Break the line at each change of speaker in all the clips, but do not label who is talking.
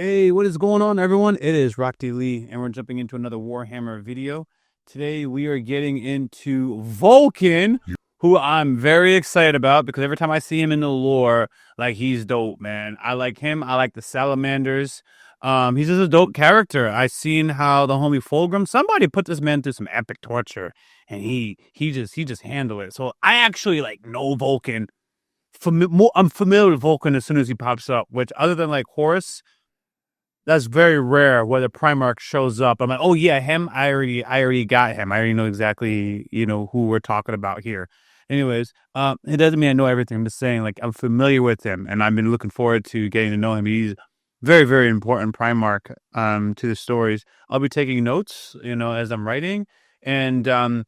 Hey, what is going on, everyone? It is Yaboyrocklee, and we're jumping into another Warhammer video. Today, we are getting into Vulkan, who I'm very excited about because every time I see him in the lore, like, he's dope, man. I like him. I like the Salamanders. He's just a dope character. I seen how the homie Fulgrim, somebody put this man through some epic torture, and he just handled it. So I actually know Vulkan. I'm familiar with Vulkan as soon as he pops up, which other than like Horus. That's very rare where the Primarch shows up. I'm like, oh yeah, him. I already got him. I already know exactly, who we're talking about here. Anyways, it doesn't mean I know everything. I'm just saying, like, I'm familiar with him, and I've been looking forward to getting to know him. He's very, very important Primarch to the stories. I'll be taking notes, as I'm writing, and I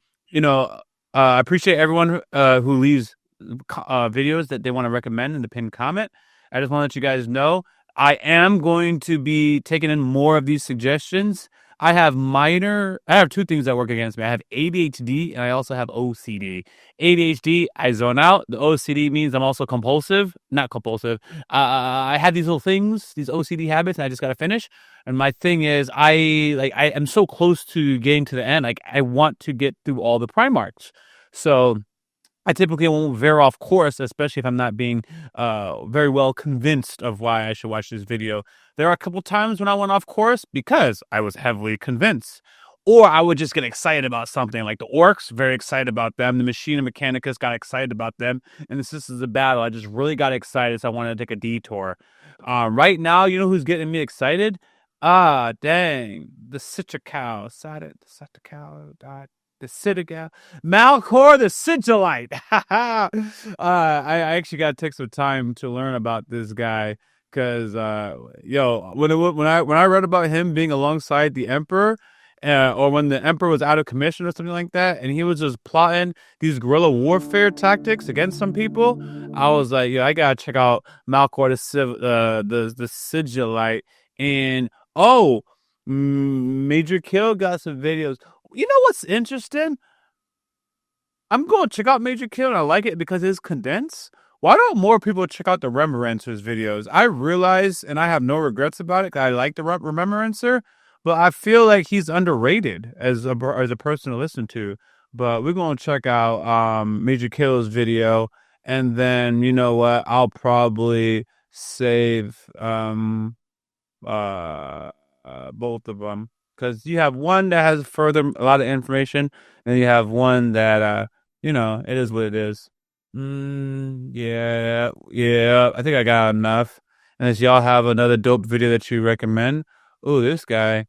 appreciate everyone who leaves videos that they want to recommend in the pinned comment. I just want to let you guys know I am going to be taking in more of these suggestions. I have two things that work against me. I have ADHD and I also have OCD. ADHD, I zone out. The OCD means I'm also compulsive. Not compulsive. I have these little things, these OCD habits, and I just got to finish. And my thing is, I am so close to getting to the end. Like, I want to get through all the Primarchs. So I typically won't veer off course, especially if I'm not being very well convinced of why I should watch this video. There are a couple times when I went off course because I was heavily convinced. Or I would just get excited about something. Like the Orcs, very excited about them. The Machina Mechanicus, got excited about them. And the Sisters of Battle, I just really got excited, so I wanted to take a detour. Right now, you know who's getting me excited? Dang. The Citricow. The Citadel, Malcor the Sigilite. I actually got to take some time to learn about this guy because, when I read about him being alongside the Emperor, or when the Emperor was out of commission or something like that, and he was just plotting these guerrilla warfare tactics against some people, I was like, I gotta check out Malcor the Sigilite, and Major Kill got some videos. You know what's interesting? I'm going to check out Major Kill, and I like it because it's condensed. Why don't more people check out the Remembrancer's videos? I realize, and I have no regrets about it, because I like the Remembrancer, but I feel like he's underrated as a person to listen to. But we're going to check out Major Kill's video, and then, you know what? I'll probably save both of them. Because you have one that has a lot of information, and you have one that, it is what it is. Yeah, I think I got enough. Unless y'all have another dope video that you recommend. Oh, this guy.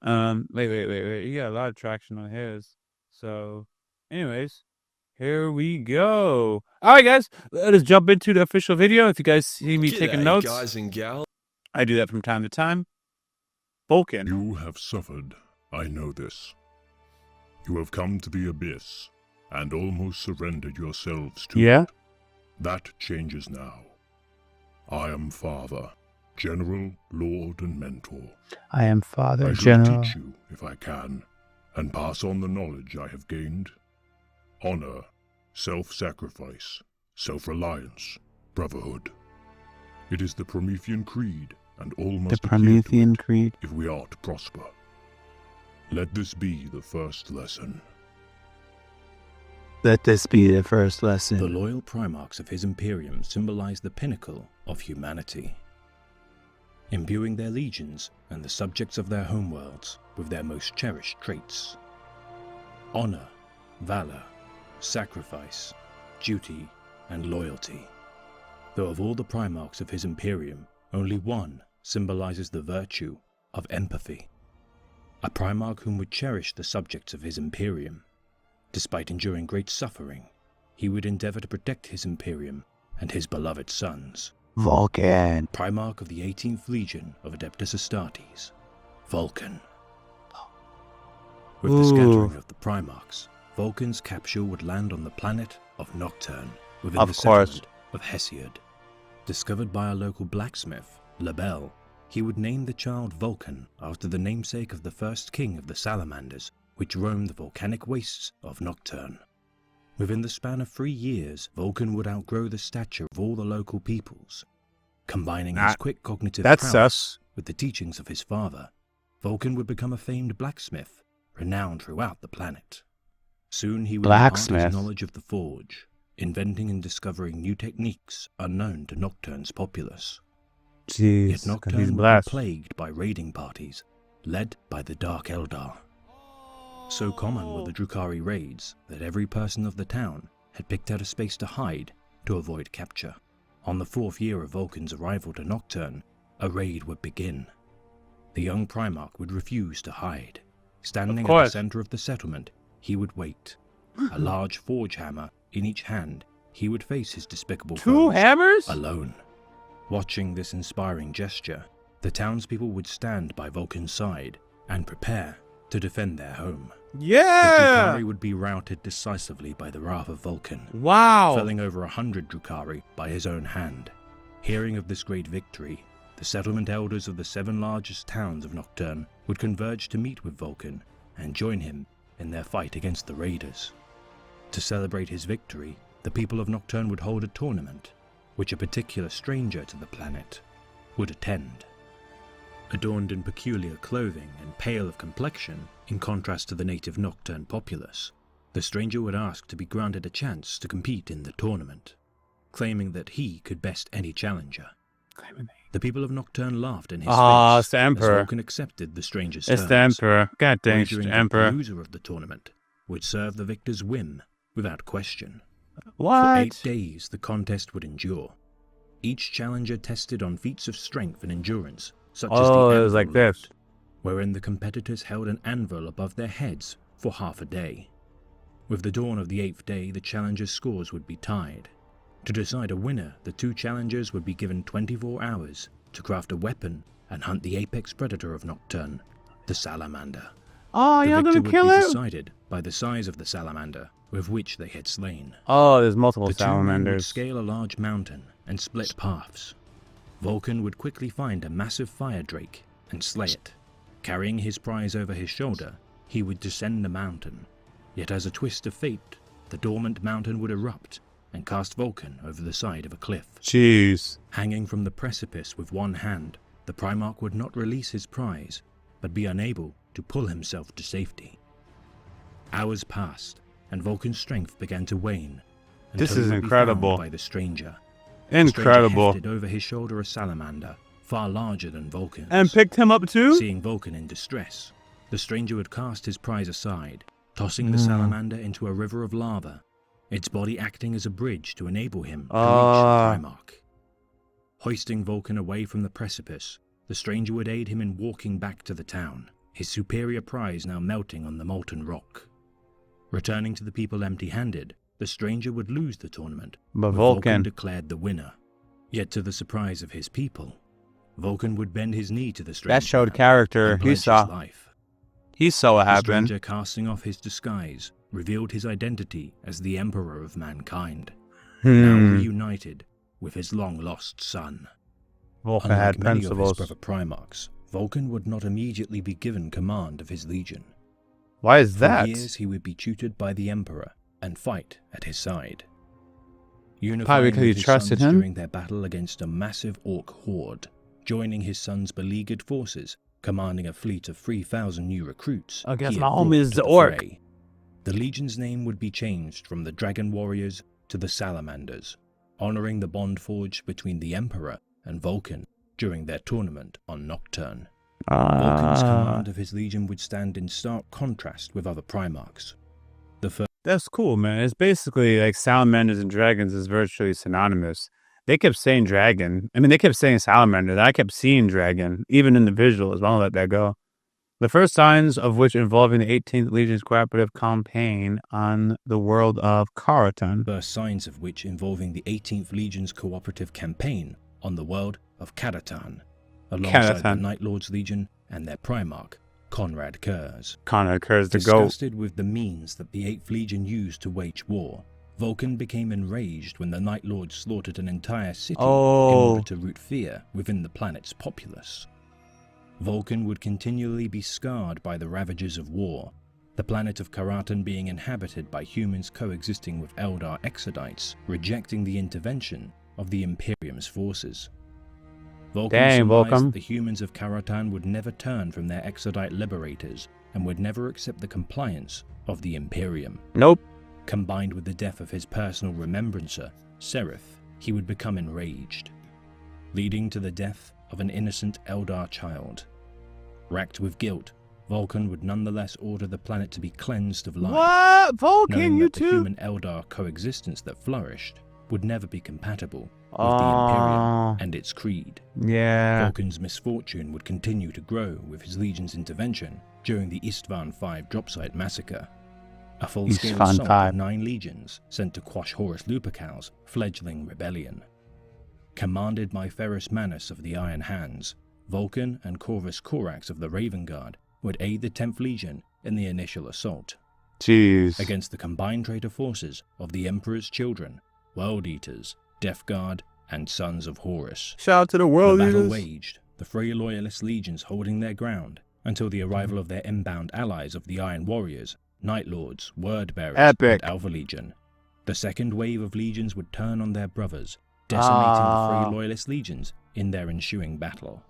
Wait. He got a lot of traction on his. So, anyways, here we go. All right, guys, let us jump into the official video. If you guys see me taking notes,
guys and gals.
I do that from time to time. Vulkan.
You have suffered, I know this. You have come to the abyss, and almost surrendered yourselves to it. That changes now. I am Father, General, Lord, and Mentor.
I am Father,
I
General.
shall teach you, if I can, and pass on the knowledge I have gained. Honor, self-sacrifice, self-reliance, brotherhood. It is the Promethean Creed, and all must
The Promethean Creed.
if we are to prosper. Let this be the first lesson.
Let this be the first lesson.
The loyal Primarchs of his Imperium symbolize the pinnacle of humanity, imbuing their legions and the subjects of their homeworlds with their most cherished traits: honor, valor, sacrifice, duty, and loyalty. Though of all the Primarchs of his Imperium, only one symbolizes the virtue of empathy. A Primarch whom would cherish the subjects of his Imperium. Despite enduring great suffering, he would endeavor to protect his Imperium and his beloved sons.
Vulkan.
Primarch of the 18th Legion of Adeptus Astartes, Vulkan. With the scattering of the Primarchs, Vulkan's capsule would land on the planet of Nocturne, within the settlement of Hesiod. Discovered by a local blacksmith, Labelle, he would name the child Vulkan after the namesake of the first king of the Salamanders, which roamed the volcanic wastes of Nocturne. Within the span of 3 years, Vulkan would outgrow the stature of all the local peoples, combining his quick cognitive prowess with the teachings of his father, Vulkan would become a famed blacksmith, renowned throughout the planet. Soon he would impart his knowledge of the forge, inventing and discovering new techniques unknown to Nocturne's populace.
Jeez,
Yet Nocturne would be plagued by raiding parties, led by the Dark Eldar. So common were the Drukhari raids that every person of the town had picked out a space to hide to avoid capture. On the 4th year of Vulkan's arrival to Nocturne, a raid would begin. The young Primarch would refuse to hide. Standing at the center of the settlement, he would wait. A large forge hammer in each hand, he would face his despicable
Two hammers?
Alone. Watching this inspiring gesture, the townspeople would stand by Vulkan's side and prepare to defend their home.
Yeah!
The Drukhari would be routed decisively by the wrath of Vulkan.
Wow!
Felling over 100 Drukhari by his own hand. Hearing of this great victory, the settlement elders of the 7 largest towns of Nocturne would converge to meet with Vulkan and join him in their fight against the raiders. To celebrate his victory, the people of Nocturne would hold a tournament, which a particular stranger to the planet would attend. Adorned in peculiar clothing and pale of complexion, in contrast to the native Nocturne populace, the stranger would ask to be granted a chance to compete in the tournament, claiming that he could best any challenger. The people of Nocturne laughed in his face
it's the Emperor.
as Vulkan accepted the stranger's
It's
terms.
the Emperor. God dang, it's
Wagering
the
that
Emperor.
The loser of the tournament would serve the victor's whim without question.
What?
For 8 days, the contest would endure. Each challenger tested on feats of strength and endurance, such as the
Oh, it
anvil
was like
lift,
this.
wherein the competitors held an anvil above their heads for half a day. With the dawn of the 8th day, the challengers' scores would be tied. To decide a winner, the 2 challengers would be given 24 hours to craft a weapon and hunt the apex predator of Nocturne, the Salamander.
Oh,
The
you're
victor
gonna kill
would be
him?
decided by the size of the salamander with which they had slain.
Oh, there's multiple
The 2 men would
salamanders.
scale a large mountain and split paths. Vulkan would quickly find a massive fire drake and slay it. Carrying his prize over his shoulder, he would descend the mountain. Yet as a twist of fate, the dormant mountain would erupt and cast Vulkan over the side of a cliff.
Jeez.
Hanging from the precipice with one hand, the Primarch would not release his prize, but be unable to pull himself to safety. Hours passed, and Vulkan's strength began to wane.
This
until
is
he would be
incredible.
found by the stranger.
Incredible.
The stranger hefted over his shoulder a salamander, far larger than Vulkan's.
And picked him up too?
Seeing Vulkan in distress, the stranger would cast his prize aside, tossing the salamander into a river of lava, its body acting as a bridge to enable him to reach the Primarch. Hoisting Vulkan away from the precipice, the stranger would aid him in walking back to the town, his superior prize now melting on the molten rock. Returning to the people empty-handed, the stranger would lose the tournament,
But
with
Vulkan
declared the winner. Yet to the surprise of his people, Vulkan would bend his knee to the stranger.
That showed character.
and
He
pledge his
saw.
life.
He saw what
The
happened.
stranger, casting off his disguise, revealed his identity as the Emperor of mankind, now reunited with his long-lost son.
Vulkan
Unlike
had
many of his
principles.
brother Primarchs, Vulkan would not immediately be given command of his legion.
Why is
For
that?
years he would be tutored by the Emperor and fight at his side.
Probably
Unifying
because he
with his
trusted
sons
him.
during their battle against a massive orc horde, joining his son's beleaguered forces, commanding a fleet of 3,000 new recruits.
I guess
he
my
had
home
brought
is
to
the
the
orc.
fray. The Legion's name would be changed from the Dragon Warriors to the Salamanders, honoring the bond forged between the Emperor and Vulkan during their tournament on Nocturne. Vulkan's command of his legion would stand in stark contrast with other Primarchs. The first
That's cool, man. It's basically like salamanders and dragons is virtually synonymous. They kept saying dragon. I mean, they kept saying salamander. I kept seeing dragon, even in the visuals. I won't let that go. The first signs of which involving the 18th Legion's cooperative campaign on the world of Karaton.
first signs of which involving the 18th Legion's cooperative campaign on the world of Karatan, alongside the Night Lord's Legion and their Primarch, Conrad Kurz.
Conrad Kurz the GOAT.
Disgusted with the means that the 8th Legion used to wage war, Vulkan became enraged when the Night Lord slaughtered an entire city in order to root fear within the planet's populace. Vulkan would continually be scarred by the ravages of war, the planet of Karatan being inhabited by humans coexisting with Eldar Exodites, rejecting the intervention of the Imperium's forces. Vulkan
Dang,
surmised
Vulkan.
the humans of Karatan would never turn from their exodite liberators and would never accept the compliance of the Imperium.
Nope.
Combined with the death of his personal remembrancer, Seraph, he would become enraged, leading to the death of an innocent Eldar child. Racked with guilt, Vulkan would nonetheless order the planet to be cleansed of life.
What? Vulcan,
knowing
you
that the
too?
human-Eldar coexistence that flourished would never be compatible with the Imperium and its creed.
Yeah.
Vulkan's misfortune would continue to grow with his legion's intervention during the Istvan V Dropsite Massacre, a full-scale
Istvan
assault
V.
of 9 legions sent to quash Horus Lupercal's fledgling rebellion. Commanded by Ferrus Manus of the Iron Hands, Vulkan and Corvus Corax of the Raven Guard would aid the 10th Legion in the initial assault
Jeez.
against the combined traitor forces of the Emperor's Children, World Eaters, Death Guard, and Sons of Horus.
Shout out to the world
The battle
leaders.
waged, the three loyalist legions holding their ground until the arrival of their inbound allies of the Iron Warriors, Night Lords, Word Bearers,
Epic.
and Alpha Legion. The second wave of legions would turn on their brothers, decimating the three loyalist legions in their ensuing battle.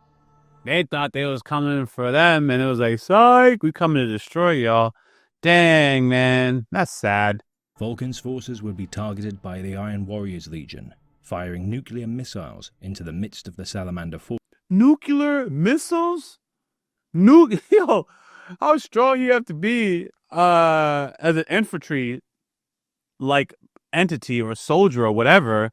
They thought they was coming for them, and it was like, psych, we coming to destroy y'all. Dang, man. That's sad.
Vulkan's forces would be targeted by the Iron Warriors Legion, firing nuclear missiles into the midst of the Salamander force.
Nuclear missiles? Yo, how strong you have to be as an infantry like entity or soldier or whatever,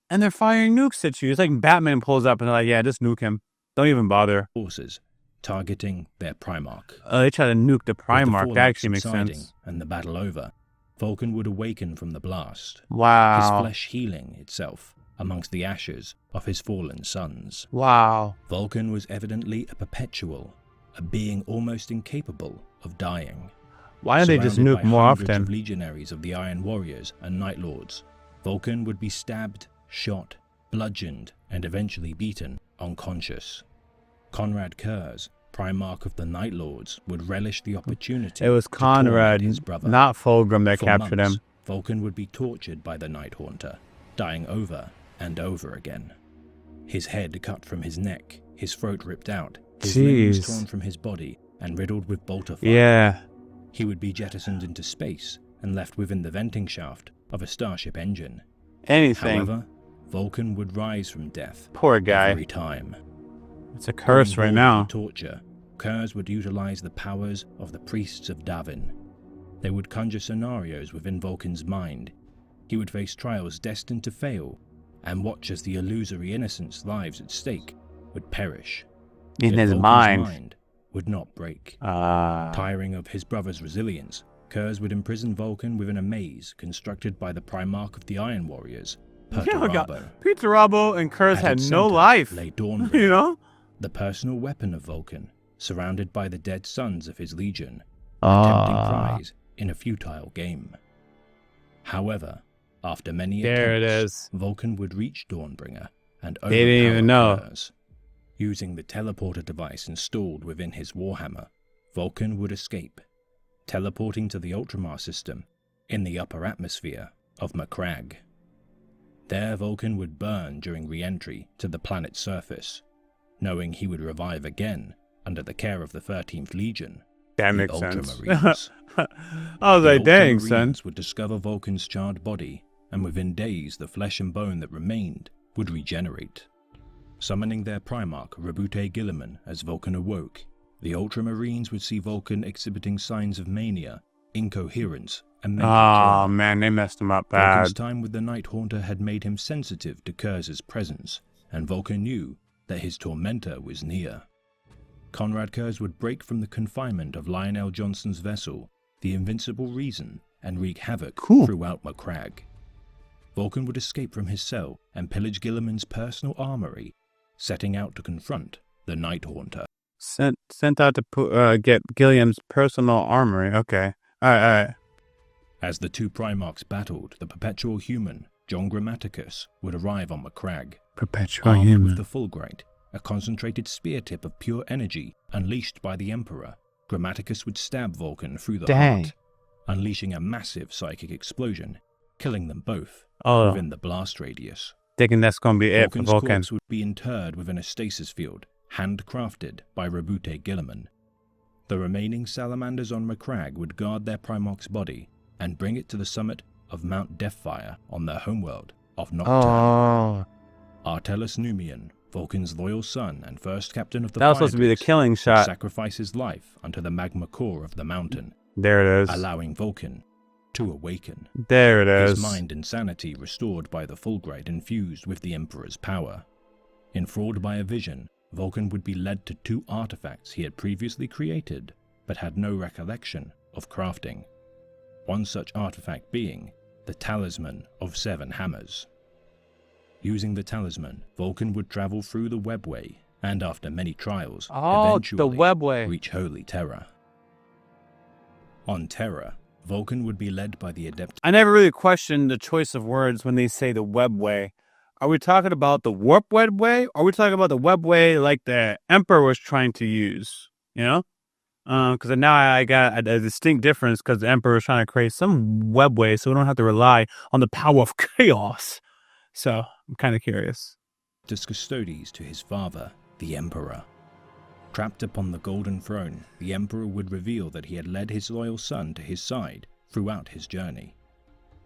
and they're firing nukes at you. It's like Batman pulls up and they're like, yeah, just nuke him. Don't even bother.
Forces targeting their Primarch.
They try to nuke the
With the
Primarch. That
fallout
actually makes
subsiding
sense.
And the battle over, Vulkan would awaken from the blast, his
Wow.
flesh healing itself amongst the ashes of his fallen sons.
Wow.
Vulkan was evidently a perpetual, a being almost incapable of dying.
Why don't they just
Surrounded
nuke
by
more
hundreds
often?
of legionaries of the Iron Warriors and Night Lords, Vulkan would be stabbed, shot, bludgeoned, and eventually beaten unconscious. Conrad Kurz, Primarch of the Night Lords, would relish the opportunity.
It was
to torment
Conrad,
his brother.
not Fulgrim, that
For
captured
months,
him.
Vulkan would be tortured by the Night Haunter, dying over and over again. His head cut from his neck, his throat ripped out, his limbs
Jeez.
torn from his body and riddled with bolter fire.
Yeah.
He would be jettisoned into space and left within the venting shaft of a starship engine.
Anything.
However, Vulkan would rise from death
Poor guy.
every time.
It's a curse
Going
right
bored
now.
with torture, Kurz would utilize the powers of the priests of Davin. They would conjure scenarios within Vulkan's mind. He would face trials destined to fail, and watch as the illusory innocents' lives at stake would perish.
In
Yet
his
Vulkan's
mind.
would not break.
Ah.
Tiring of his brother's resilience, Kurz would imprison Vulkan within a maze constructed by the Primarch of the Iron Warriors, Perpetual.
Peter Rabo and Kurz
At
had
its
no
center
life.
lay Dawnbringer,
You know?
the personal weapon of Vulkan, surrounded by the dead sons of his legion, a tempting prize in a futile game. However, after many
There it
attempts,
is.
Vulkan would reach Dawnbringer and
They didn't even know.
Kurz. Using the teleporter device installed within his Warhammer, Vulkan would escape, teleporting to the Ultramar system in the upper atmosphere of Macragge. There Vulkan would burn during re-entry to the planet's surface, knowing he would revive again under the care of the 13th Legion,
That
the
makes sense.
Ultramarines.
I was
The
like, dang, son.
Ultramarines would discover Vulkan's charred body, and within days the flesh and bone that remained would regenerate. Summoning their Primarch Rabute Gilliman as Vulkan awoke, the Ultramarines would see Vulkan exhibiting signs of mania, incoherence, and mental
Oh,
trauma.
man, they messed him up
Vulkan's
bad.
time with the Night Haunter had made him sensitive to Kurz's presence, and Vulkan knew that his tormentor was near. Conrad Kurz would break from the confinement of Lionel Johnson's vessel, the Invincible Reason, and wreak havoc throughout Macragge. Vulkan would escape from his cell and pillage Gilliman's personal armory, setting out to confront the Night Haunter.
Sent out to get Gilliam's personal armory. Okay. All right.
As the two Primarchs battled, the Perpetual Human, John Grammaticus, would arrive on Macragge.
Perpetual
Armed
human.
with the Fulgurite, a concentrated spear tip of pure energy unleashed by the Emperor, Grammaticus would stab Vulkan through the heart, unleashing a massive psychic explosion, killing them both within the blast radius.
Thinking that's going to be it for
Vulkan's
Vulkan.
corpse would be interred within a stasis field, handcrafted by Rabute Gilliman. The remaining salamanders on Macragge would guard their Primarch's body and bring it to the summit of Mount Deathfire on their homeworld of Nocturne.
Oh.
Artellus Numian, Vulkan's loyal son and first captain of the
That was supposed to be the
Fire
killing
Dukes, would
shot.
sacrifice his life unto the magma core of the mountain,
There it is.
allowing Vulkan to awaken.
There it is.
His mind and sanity restored by the Fulgurite infused with the Emperor's power. Enthralled by a vision, Vulkan would be led to 2 artifacts he had previously created, but had no recollection of crafting. One such artifact being the Talisman of 7 Hammers. Using the talisman, Vulkan would travel through the Webway, and after many trials,
Oh,
eventually
the Webway.
reach Holy Terra. On Terra, Vulkan would be led by the adept.
I never really questioned the choice of words when they say the Webway. Are we talking about the Warp Webway? Or are we talking about the Webway like the Emperor was trying to use? You know? Because now I got a distinct difference because the Emperor was trying to create some Webway so we don't have to rely on the power of chaos. So, I'm kind of curious.
Custodes to his father, the Emperor. Trapped upon the Golden Throne, the Emperor would reveal that he had led his loyal son to his side throughout his journey,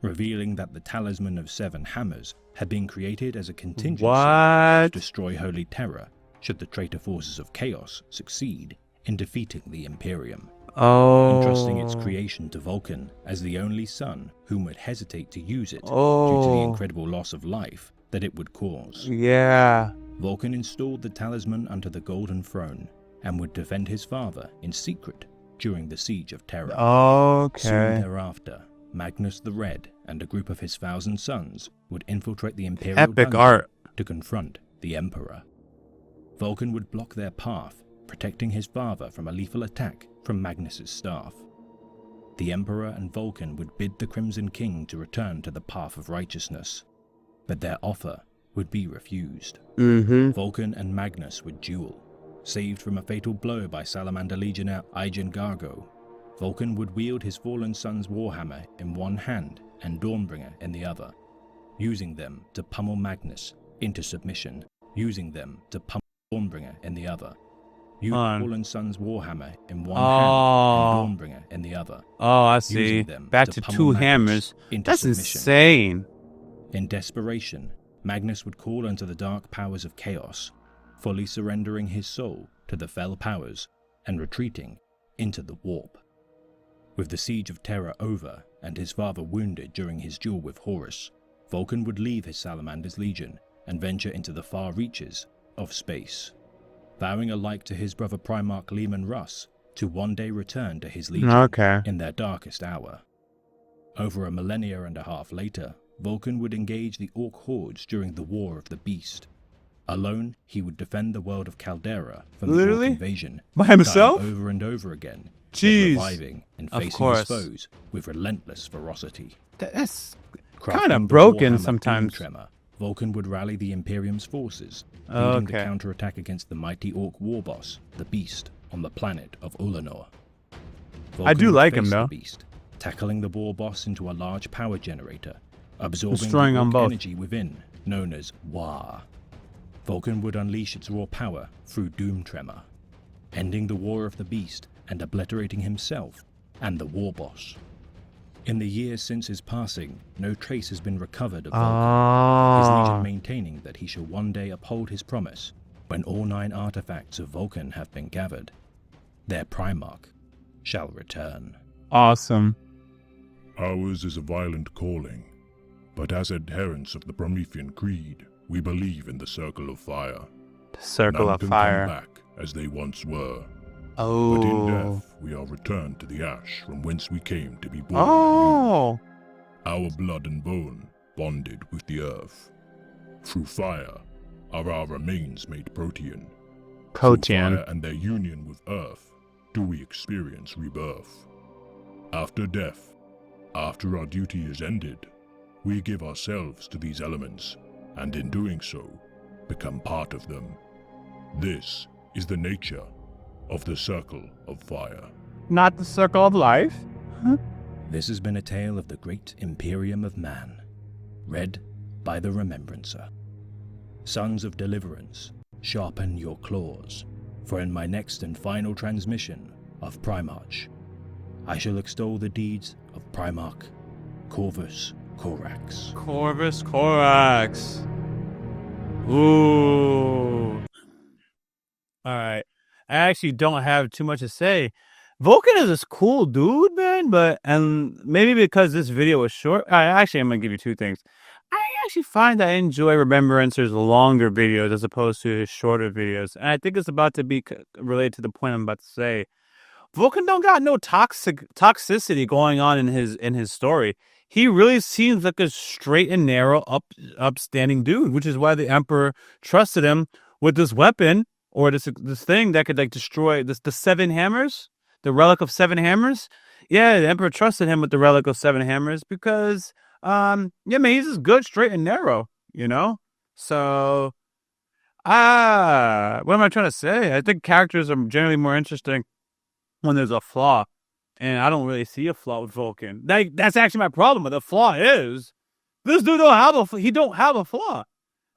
revealing that the Talisman of 7 Hammers had been created as a contingency to
What?
destroy Holy Terra should the traitor forces of Chaos succeed in defeating the Imperium, entrusting its
Oh.
creation to Vulkan as the only son whom would hesitate to use it due to the
Oh.
incredible loss of life that it would cause.
Yeah.
Vulkan installed the talisman under the Golden Throne and would defend his father in secret during the Siege of Terra. Soon
Okay.
thereafter, Magnus the Red and a group of his 1,000 sons would infiltrate the Imperial
Epic
dungeon
art.
to confront the Emperor. Vulkan would block their path, protecting his father from a lethal attack from Magnus's staff. The Emperor and Vulkan would bid the Crimson King to return to the path of righteousness, but their offer would be refused.
Mm-hmm.
Vulkan and Magnus would duel. Saved from a fatal blow by Salamander Legionnaire Ijan Gargo, Vulkan would wield his fallen son's warhammer in one hand and Dawnbringer in the other, using them to pummel Magnus into submission, using them to pummel Dawnbringer in the other. Using fallen son's warhammer in one hand and Dawnbringer in the other.
Oh, I see.
Using them
Back
to
to
pummel
2
Magnus
hammers.
into
That's
submission.
insane.
In desperation, Magnus would call unto the dark powers of chaos, fully surrendering his soul to the fell powers and retreating into the warp. With the siege of Terra over and his father wounded during his duel with Horus, Vulkan would leave his Salamanders Legion and venture into the far reaches of space, vowing alike to his brother Primarch Leman Russ to one day return to his legion
Okay.
in their darkest hour. Over a millennia and a half later, Vulkan would engage the Orc hordes during the War of the Beast. Alone, he would defend the world of Caldera from the
Literally?
Orc invasion,
By himself?
dying over and over again, yet
Jeez.
reviving and
Of
facing
course.
his foes with relentless ferocity.
That's
Crafting
kind
the
of broken
Warhammer
sometimes.
Doom Tremor, Vulkan would rally the Imperium's forces, leading the
Okay.
counterattack against the mighty Orc war boss, the Beast, on the planet of Ulanor.
I do
Vulkan would
like him,
face the
though.
Beast, tackling the war boss into a large power generator, absorbing
Destroying
the
them
Orc
both.
energy within, known as War. Vulkan would unleash its raw power through Doom Tremor, ending the War of the Beast and obliterating himself and the war boss. In the years since his passing, no trace has been recovered of Vulkan, his legion maintaining that he shall one day uphold his promise when all 9 artifacts of Vulkan have been gathered. Their Primarch shall return.
Awesome.
Ours is a violent calling, but as adherents of the Promethean Creed, we believe in the Circle of Fire.
The Circle
None
of
can
Fire.
come back as they once were,
Oh.
but in death we are returned to the ash from whence we came to be born
Oh.
anew. Our blood and bone bonded with the earth. Through fire are our remains made protean. Through
Protean.
fire and their union with earth do we experience rebirth. After death, after our duty is ended, we give ourselves to these elements, and in doing so, become part of them. This is the nature of the Circle of Fire.
Not the Circle of Life.
This has been a tale of the great Imperium of Man, read by the Remembrancer. Sons of Deliverance, sharpen your claws, for in my next and final transmission of Primarch, I shall extol the deeds of Primarch Corvus Corax.
Corvus Corax. Ooh. Alright. I actually don't have too much to say. Vulkan is this cool dude, man, and maybe because this video was short, I'm gonna give you two things. I actually find I enjoy Remembrancer's longer videos as opposed to his shorter videos, and I think it's about to be related to the point I'm about to say. Vulkan don't got no toxicity going on in his story. He really seems like a straight and narrow, upstanding dude, which is why the Emperor trusted him with this weapon or this thing that could like destroy the 7 hammers, the relic of 7 hammers. Yeah, the Emperor trusted him with the relic of 7 hammers because, yeah, man, he's just good, straight and narrow, you know. So, what am I trying to say? I think characters are generally more interesting when there's a flaw, and I don't really see a flaw with Vulkan. That's actually my problem with the flaw is this dude don't have a flaw.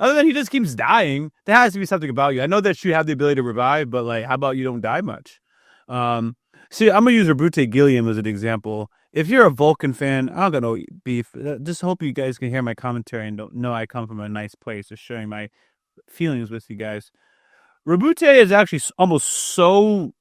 Other than he just keeps dying. There has to be something about you. I know that you have the ability to revive, but like, how about you don't die much? See, I'm gonna use Rebrute Gilliam as an example. If you're a Vulkan fan, I don't got no beef. Just hope you guys can hear my commentary and don't know I come from a nice place of sharing my feelings with you guys. Rebrute is actually almost so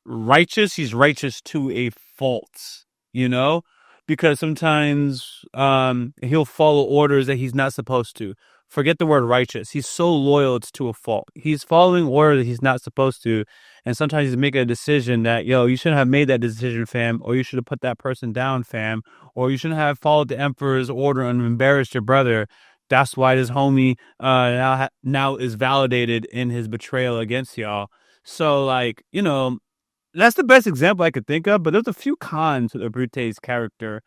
righteous. He's righteous to a fault, you know, because sometimes he'll follow orders that he's not supposed to. Forget the word righteous. He's so loyal, it's to a fault. He's following orders that he's not supposed to, and sometimes he's making a decision that, yo, you shouldn't have made that decision, fam, or you should have put that person down, fam, or you shouldn't have followed the Emperor's order and embarrassed your brother. That's why this homie now is validated in his betrayal against y'all. So, like, you know, that's the best example I could think of, but there's a few cons to Brute's character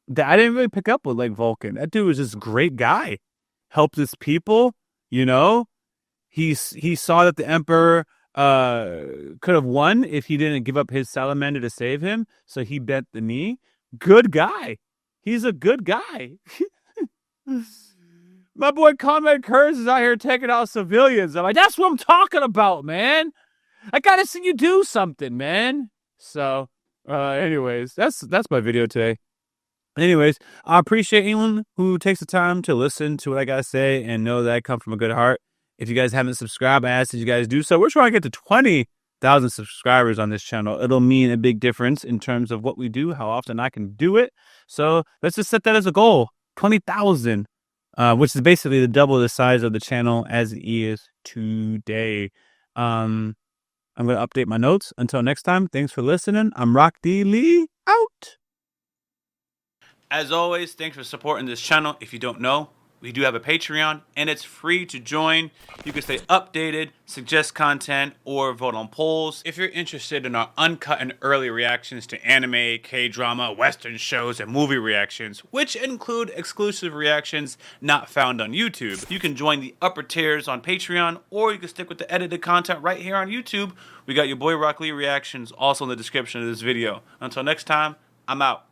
that I didn't really pick up with, like Vulkan. That dude was just a great guy. Helped his people, you know? He saw that the Emperor could have won if he didn't give up his salamander to save him, so he bent the knee. Good guy. He's a good guy. My boy Comrade Kurz is out here taking out civilians. I'm like, that's what I'm talking about, man. I gotta see you do something, man. So, anyways, that's my video today. Anyways, I appreciate anyone who takes the time to listen to what I gotta say and know that I come from a good heart. If you guys haven't subscribed, I ask that you guys do so. We're trying to get to 20,000 subscribers on this channel. It'll mean a big difference in terms of what we do, how often I can do it. So let's just set that as a goal. 20,000, which is basically the double the size of the channel as it is today. I'm going to update my notes. Until next time, thanks for listening. I'm Rock D. Lee, out. As always, thanks for supporting this channel. If you don't know, we do have a Patreon, and it's free to join. You can stay updated, suggest content, or vote on polls. If you're interested in our uncut and early reactions to anime, K-drama, Western shows, and movie reactions, which include exclusive reactions not found on YouTube, you can join the upper tiers on Patreon, or you can stick with the edited content right here on YouTube. We got Yaboyrocklee reactions also in the description of this video. Until next time, I'm out.